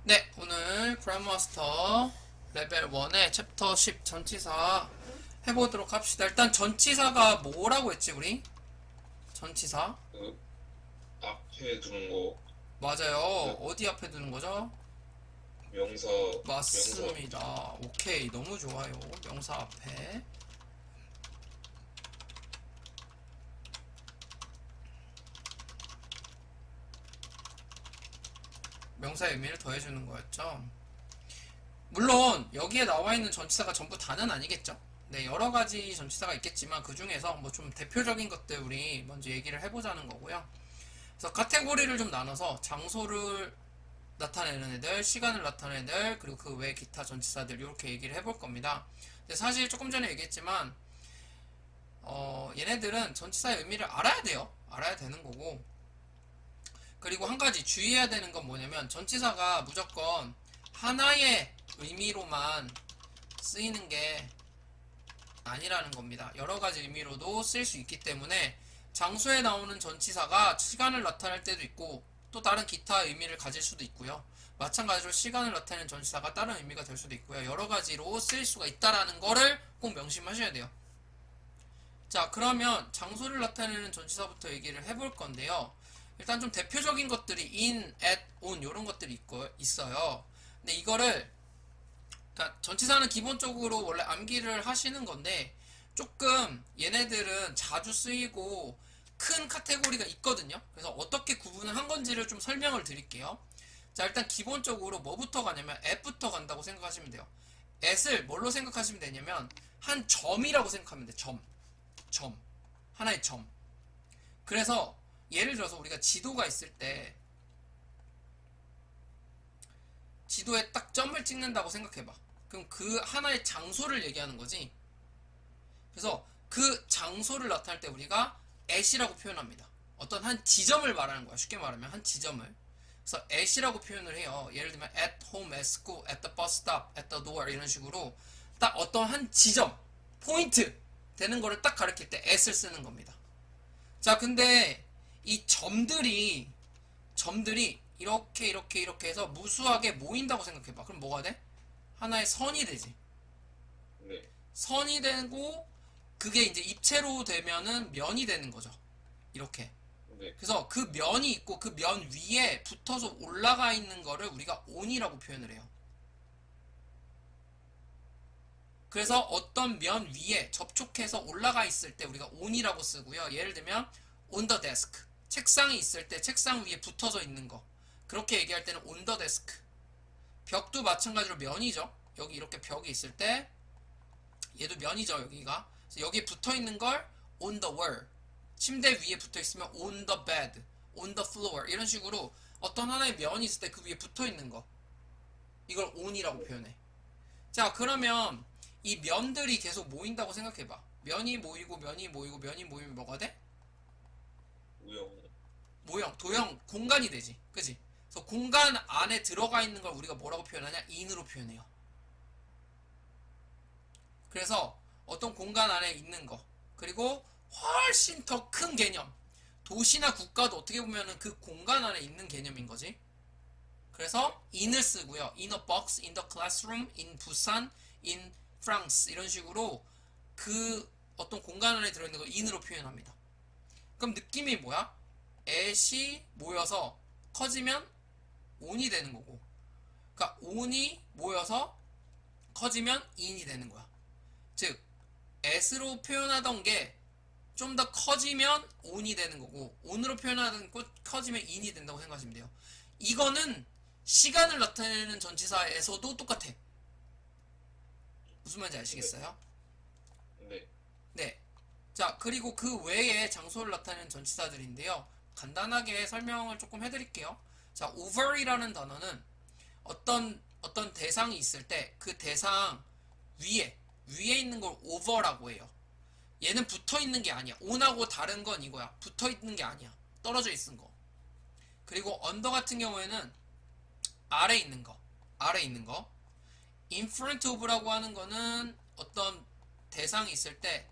네, 오늘 그랜마스터 레벨 1의 챕터 10 전치사 해보도록 합시다. 일단 전치사가 뭐라고 했지, 우리? 전치사? 그 앞에 두는 거, 맞아요. 그 어디 앞에 두는 거죠? 명사, 명사 앞에. 맞습니다. 오케이, 너무 좋아요. 명사 앞에. 명사의 의미를 더해주는 거였죠. 물론 여기에 나와 있는 전치사가 전부 다는 아니겠죠. 네, 여러 가지 전치사가 있겠지만 그 중에서 뭐 좀 대표적인 것들 우리 먼저 얘기를 해보자는 거고요. 그래서 카테고리를 좀 나눠서 장소를 나타내는 애들, 시간을 나타내는 애들, 그리고 그 외 기타 전치사들 이렇게 얘기를 해볼 겁니다. 근데 사실 조금 전에 얘기했지만 얘네들은 전치사의 의미를 알아야 돼요. 알아야 되는 거고. 그리고 한 가지 주의해야 되는 건 뭐냐면 전치사가 무조건 하나의 의미로만 쓰이는 게 아니라는 겁니다. 여러 가지 의미로도 쓸 수 있기 때문에 장소에 나오는 전치사가 시간을 나타낼 때도 있고 또 다른 기타 의미를 가질 수도 있고요. 마찬가지로 시간을 나타내는 전치사가 다른 의미가 될 수도 있고요. 여러 가지로 쓰일 수가 있다라는 거를 꼭 명심하셔야 돼요. 자, 그러면 장소를 나타내는 전치사부터 얘기를 해볼 건데요. 일단 좀 대표적인 것들이 in, at, on 이런 것들이 있어요. 근데 이거를 그러니까 전치사는 기본적으로 원래 암기를 하시는 건데 조금 얘네들은 자주 쓰이고 큰 카테고리가 있거든요. 그래서 어떻게 구분을 한 건지를 좀 설명을 드릴게요. 자, 일단 기본적으로 뭐부터 가냐면 at부터 간다고 생각하시면 돼요. at을 뭘로 생각하시면 되냐면 한 점이라고 생각하면 돼. 점. 하나의 점. 그래서 예를 들어서 우리가 지도가 있을 때 지도에 딱 점을 찍는다고 생각해봐. 그럼 그 하나의 장소를 얘기하는 거지. 그래서 그 장소를 나타낼 때 우리가 at이라고 표현합니다. 어떤 한 지점을 말하는 거야. 쉽게 말하면 한 지점을. 그래서 at이라고 표현을 해요. 예를 들면 at home, at school, at the bus stop, at the door 이런 식으로 딱 어떤 한 지점, 포인트 되는 거를 딱 가리킬 때 at을 쓰는 겁니다. 자, 근데 이 점들이 이렇게 해서 무수하게 모인다고 생각해봐. 그럼 뭐가 돼? 하나의 선이 되지. 네, 선이 되고 그게 이제 입체로 되면은 면이 되는 거죠. 이렇게. 네, 그래서 그 면이 있고 그 면 위에 붙어서 올라가 있는 거를 우리가 온이라고 표현을 해요. 그래서 네, 어떤 면 위에 접촉해서 올라가 있을 때 우리가 온이라고 쓰고요. 예를 들면 on the desk. 책상에 있을 때 책상 위에 붙어서 있는 거. 그렇게 얘기할 때는 on the desk. 벽도 마찬가지로 면이죠. 여기 이렇게 벽이 있을 때 얘도 면이죠. 여기가. 그래서 여기에 붙어 있는 걸 on the wall. 침대 위에 붙어 있으면 on the bed, on the floor 이런 식으로 어떤 하나의 면이 있을 때 그 위에 붙어 있는 거. 이걸 on이라고 네. 표현해. 자, 그러면 이 면들이 계속 모인다고 생각해봐. 면이 모이고 면이 모이고 면이 모이면 뭐가 돼? 우영, 모형, 도형, 공간이 되지. 그지? 그래서 공간 안에 들어가 있는 걸 우리가 뭐라고 표현하냐? in으로 표현해요. 그래서 어떤 공간 안에 있는 거. 그리고 훨씬 더 큰 개념. 도시나 국가도 어떻게 보면은 그 공간 안에 있는 개념인 거지. 네, 그래서 in을 쓰고요. in a box, in the classroom, in 부산, in France 이런 식으로 그 어떤 공간 안에 들어있는 걸 in으로 표현합니다. 그럼 느낌이 뭐야? at이 모여서 커지면 on이 되는 거고, 그러니까 on이 모여서 커지면 in이 되는 거야. 즉 at로 표현하던 게 좀 더 커지면 on이 되는 거고 on으로 표현하던 거 커지면 in이 된다고 생각하시면 돼요. 이거는 시간을 나타내는 전치사에서도 똑같아. 무슨 말인지 네, 아시겠어요? 네, 네. 자, 그리고 그 외에 장소를 나타내는 전치사들인데요. 간단하게 설명을 조금 해드릴게요. 자, over이라는 단어는 어떤 대상이 있을 때 그 대상 위에 있는 걸 over라고 해요. 얘는 붙어 있는 게 아니야. on하고 다른 건 이거야. 붙어 있는 게 아니야. 떨어져 있는 거. 그리고 under 같은 경우에는 아래 있는 거. 아래 있는 거. in front of라고 하는 거는 어떤 대상이 있을 때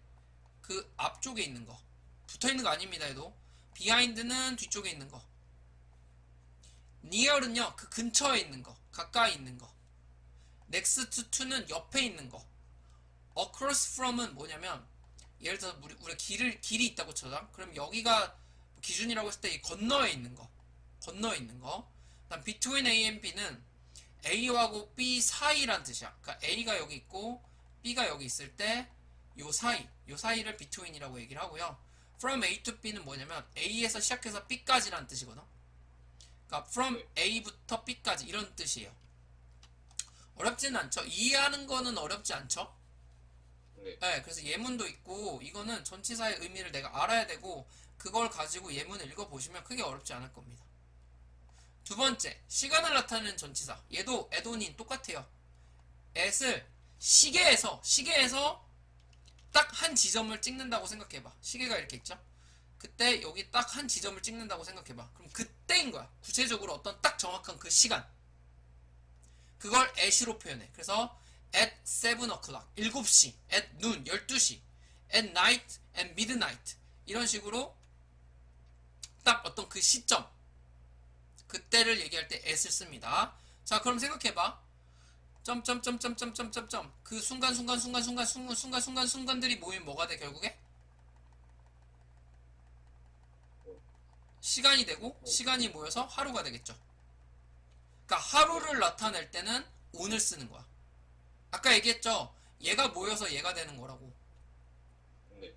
그 앞쪽에 있는 거. 붙어 있는 거 아닙니다. 얘도. behind는 뒤쪽에 있는 거. near은요 그 근처에 있는 거, 가까이 있는 거. next to는 옆에 있는 거. across from은 뭐냐면 예를 들어서 우리가 길이 있다고 쳐자. 그럼 여기가 기준이라고 했을 때 이 건너에 있는 거, 건너에 있는 거. 그다음 between A and B는 A하고 B 사이란 뜻이야. 그러니까 A가 여기 있고 B가 여기 있을 때 요 사이를 between이라고 얘기를 하고요. From A to B는 뭐냐면 A에서 시작해서 B까지란 뜻이거든. 그러니까 from A부터 B까지 이런 뜻이에요. 어렵지는 않죠. 이해하는 거는 어렵지 않죠. 네. 네, 그래서 예문도 있고 이거는 전치사의 의미를 내가 알아야 되고 그걸 가지고 예문을 읽어보시면 크게 어렵지 않을 겁니다. 두 번째, 시간을 나타내는 전치사. 얘도 at온인 똑같아요. at을 시계에서 딱 한 지점을 찍는다고 생각해봐. 시계가 이렇게 있죠? 그때 여기 딱 한 지점을 찍는다고 생각해봐. 그럼 그때인 거야. 구체적으로 어떤 딱 정확한 그 시간. 그걸 at으로 표현해. 그래서 at 7 o'clock, 7시, at noon, 12시, at night, at midnight 이런 식으로 딱 어떤 그 시점 그때를 얘기할 때 at을 씁니다. 자, 그럼 생각해봐. 점점점점점점점점 그 순간들이 모이면 뭐가 돼 결국에? 시간이 되고 시간이 모여서 하루가 되겠죠. 그러니까 하루를 나타낼 때는 on을 쓰는 거야. 아까 얘기했죠. 얘가 모여서 얘가 되는 거라고. 네.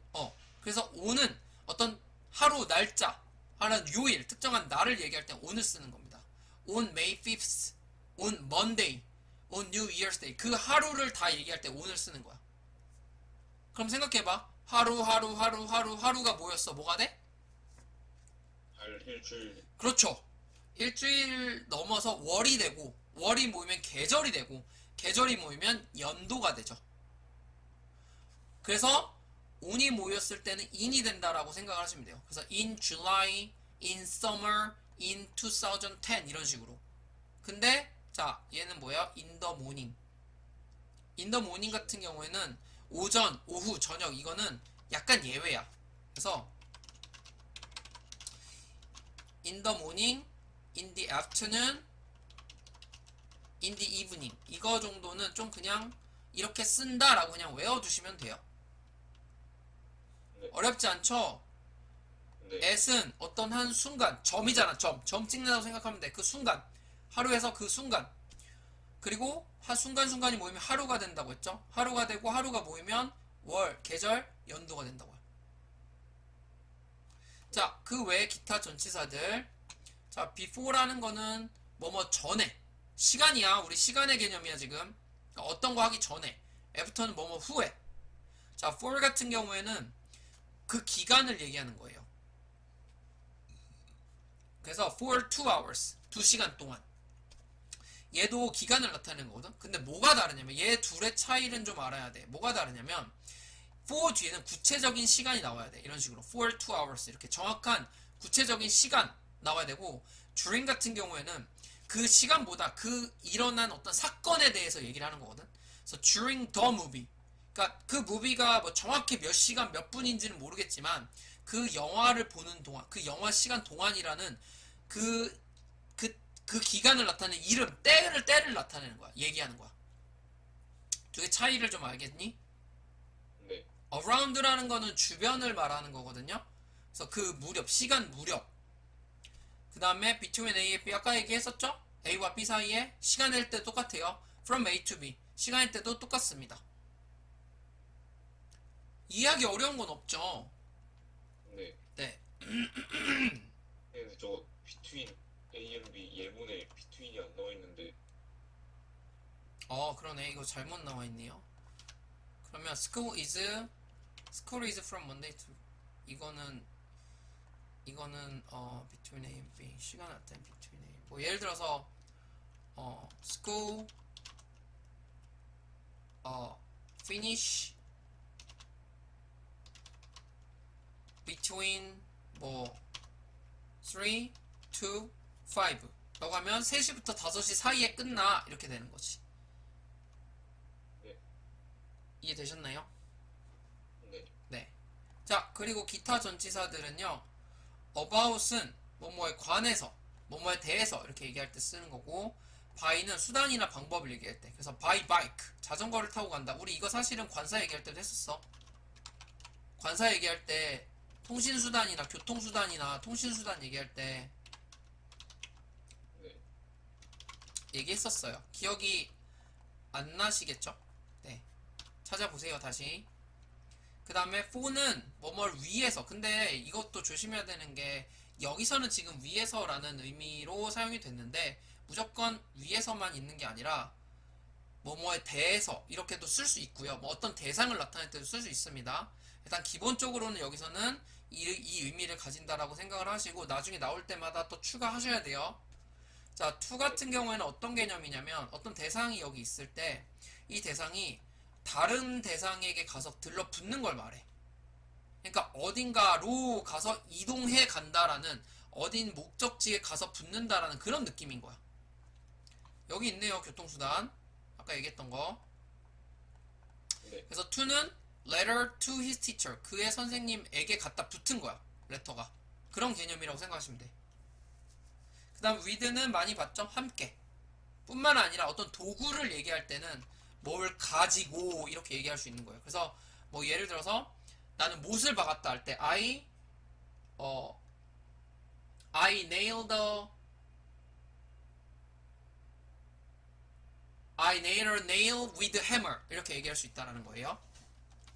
그래서 on은 어떤 하루 날짜 하는 요일 특정한 날을 얘기할 때 on을 쓰는 겁니다. on May 5th, on Monday, on New Year's Day 그 하루를 다 얘기할 때 on을 쓰는 거야. 그럼 생각해봐. 하루가 모였어. 뭐가 돼? 일주일. 그렇죠. 일주일 넘어서 월이 되고 월이 모이면 계절이 되고 계절이 모이면 연도가 되죠. 그래서 on이 모였을 때는 in이 된다라고 생각을 하시면 돼요. 그래서 in July, in summer, in 2010 이런 식으로. 근데 자 얘는 뭐야? in the morning. in the morning 같은 경우에는 오전, 오후, 저녁 이거는 약간 예외야. 그래서 in the morning, in the afternoon, in the evening 이거 정도는 좀 그냥 이렇게 쓴다라고 그냥 외워두시면 돼요. 네. 어렵지 않죠? 네. at은 어떤 한 순간 점이잖아. 점 찍는다고 생각하면 돼. 그 순간 하루에서 그 순간 그리고 순간순간이 모이면 하루가 된다고 했죠. 하루가 되고 하루가 모이면 월, 계절, 연도가 된다고요. 자, 그 외에 기타 전치사들. 자, before라는 거는 뭐뭐 전에 시간이야. 우리 시간의 개념이야 지금. 그러니까 어떤 거 하기 전에. after는 뭐뭐 후에. 자, for 같은 경우에는 그 기간을 얘기하는 거예요. 그래서 for 2 hours 2시간 동안 얘도 기간을 나타내는 거거든. 근데 뭐가 다르냐면 얘 둘의 차이는 좀 알아야 돼. 뭐가 다르냐면 for 뒤에는 구체적인 시간이 나와야 돼. 이런 식으로 for 2 hours 이렇게 정확한 구체적인 시간 나와야 되고 during 같은 경우에는 그 시간보다 그 일어난 어떤 사건에 대해서 얘기를 하는 거거든. 그래서 during the movie 그러니까 그 무비가 뭐 정확히 몇 시간 몇 분인지는 모르겠지만 그 영화를 보는 동안 그 영화 시간 동안이라는 그 기간을 나타내는 이름 때를 나타내는 거야. 얘기하는 거야. 두 개 차이를 좀 알겠니? 네. around라는 거는 주변을 말하는 거거든요. 그래서 그 무렵 시간 무렵 그 다음에 between A and B 아까 얘기했었죠? A와 B 사이에 시간일 때 똑같아요. from A to B 시간일 때도 똑같습니다. 이해하기 어려운 건 없죠. 네. 네. 근데 저 between A and B 예문에 between이 안 나와 있는데. 그러네. 이거 잘못 나와 있네요. 그러면 school is from Monday to 이거는 between A and B 시간 할 땐 between A 뭐 예를 들어서 school finish between 뭐 3 to 5 라고 하면 3시부터 5시 사이에 끝나 이렇게 되는 거지. 네. 이해되셨나요? 네. 네. 자, 그리고 기타 전치사들은요. about은 뭐뭐에 관해서 뭐뭐에 대해서 이렇게 얘기할 때 쓰는 거고, by는 수단이나 방법을 얘기할 때. 그래서 by bike, 자전거를 타고 간다. 우리 이거 사실은 관사 얘기할 때도 했었어. 관사 얘기할 때 통신수단이나 교통수단이나 통신수단 얘기할 때 네. 얘기했었어요. 기억이 안 나시겠죠? 네. 찾아보세요, 다시. 그 다음에 for는 뭐뭘 위에서. 근데 이것도 조심해야 되는 게, 여기서는 지금 위에서라는 의미로 사용이 됐는데, 무조건 위에서만 있는 게 아니라 뭐뭐에 대해서 이렇게도 쓸 수 있고요. 뭐 어떤 대상을 나타낼 때도 쓸 수 있습니다. 일단 기본적으로는 여기서는 이 의미를 가진다라고 생각을 하시고, 나중에 나올 때마다 또 추가하셔야 돼요. 자, to 같은 경우에는 어떤 개념이냐면, 어떤 대상이 여기 있을 때 이 대상이 다른 대상에게 가서 들러붙는 걸 말해. 그러니까 어딘가로 가서 이동해 간다라는, 어딘 목적지에 가서 붙는다라는 그런 느낌인 거야. 여기 있네요, 교통수단. 아까 얘기했던 거. 네. 그래서 to는 letter to his teacher, 그의 선생님에게 갖다 붙은 거야, 레터가. 그런 개념이라고 생각하시면 돼. 그 다음 with는 많이 봤죠? 함께. 뿐만 아니라 어떤 도구를 얘기할 때는 뭘 가지고 이렇게 얘기할 수 있는 거예요. 그래서 뭐 예를 들어서 나는 못을 박았다 할 때 I nailed a nail with a hammer, 이렇게 얘기할 수 있다는 거예요.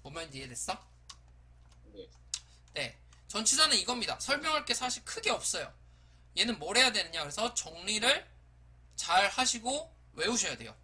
뭔 말인지 이해됐어? 네. 네. 전치사는 이겁니다. 설명할 게 사실 크게 없어요. 얘는 뭘 해야 되느냐, 그래서 정리를 잘 하시고 외우셔야 돼요.